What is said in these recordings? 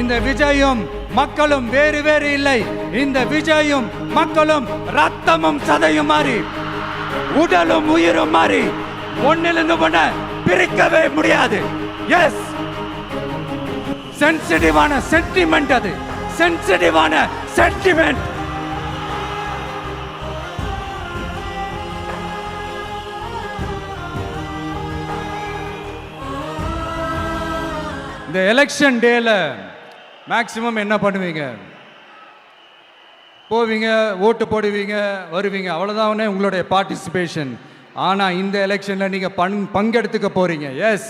இந்த விஜயும் மக்களும் வேறு வேறு இல்லை. இந்த விஜயும் மக்களும் ரத்தமும் சதையும் மாறி உடலும் உயிரும் மாறி ஒன்னிலிருந்து ஒண்ண பிரிக்கவே முடியாது. எஸ், சென்சிட்டிவான சென்டிமெண்ட், அது சென்சிட்டிவான சென்டிமெண்ட். இந்த எலெக்ஷன் டேல மேக்சிமம் என்ன பண்ணுவீங்க? போவீங்க, ஓட்டு போடுவீங்க, வருவீங்க, அவ்வளோதான் உங்களுடைய பார்ட்டிசிபேஷன். ஆனால் இந்த எலெக்ஷனில் நீங்கள் பங்கெடுத்துக்க போறீங்க. எஸ்,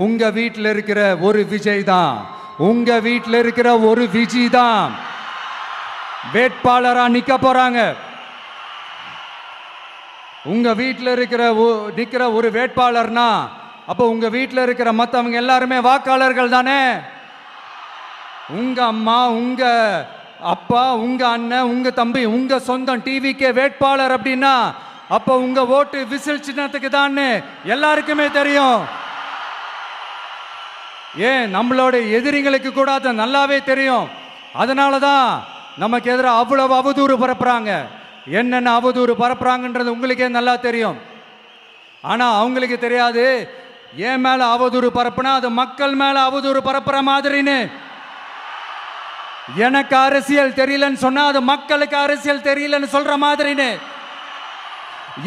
உங்கள் வீட்டில் இருக்கிற ஒரு விஜய் தான், உங்கள் வீட்டில் இருக்கிற ஒரு விஜய் தான் வேட்பாளராக நிற்க போகிறாங்க. உங்கள் வீட்டில் நிற்கிற ஒரு வேட்பாளர்னா அப்போ உங்க வீட்டில் இருக்கிற மற்றவங்க எல்லாருமே வாக்காளர்கள் தானே. உங்க அம்மா, உங்க அப்பா, உங்க அண்ணன், உங்க தம்பி, உங்க சொந்தம் டிவிக்கே வேட்பாளர் அப்படின்னா அப்போ உங்க ஓட்டு விசில் சின்னத்துக்கு தான் எல்லாருக்குமே தெரியும். ஏன், நம்மளோட எதிரிங்களுக்கு கூட அது நல்லாவே தெரியும். அதனால தான் நமக்கு எதிராக அவ்வளவு அவதூறு பரப்புறாங்க. என்னென்ன அவதூறு பரப்புறாங்கன்றது உங்களுக்கே நல்லா தெரியும். ஆனால் அவங்களுக்கு தெரியாது, ஏன் மேல அவதூறு பரப்புனா அது மக்கள் மேல அவதூறு பரப்புற மாதிரின்னு. எனக்கு அரசியல் தெரியலன்னு சொன்னா அது மக்களுக்கு அரசியல் தெரியலன்னு சொல்ற மாதிரின்னு.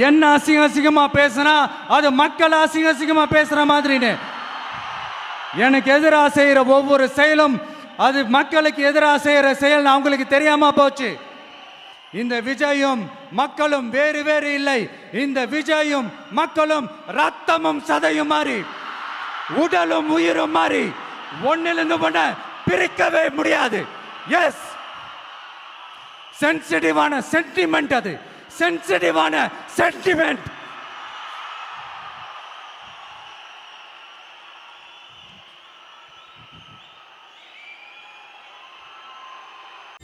என்ன அசிங்கமா பேசினா அது மக்கள் அசிங்கமா பேசுற மாதிரின்னு. எனக்கு எதிராக செய்யற ஒவ்வொரு செயலும் அது மக்களுக்கு எதிராக செய்யற செயல் அவங்களுக்கு தெரியாம போச்சு. இந்த விஜயும் மக்களும் வேறு வேறு இல்லை. இந்த விஜயும் மக்களும் ரத்தமும் சதையும் மாறி உடலும் உயிரும் மாறி ஒன்னிலிருந்து ஒண்ண பிரிக்கவே முடியாது. எஸ், சென்சிட்டிவான சென்டிமெண்ட், அது சென்சிட்டிவான sentiment.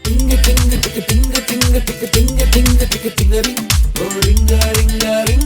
Tinga tinga tinga tinga tinga tinga tinga tinga tinga ring, oh ringa ringa ring.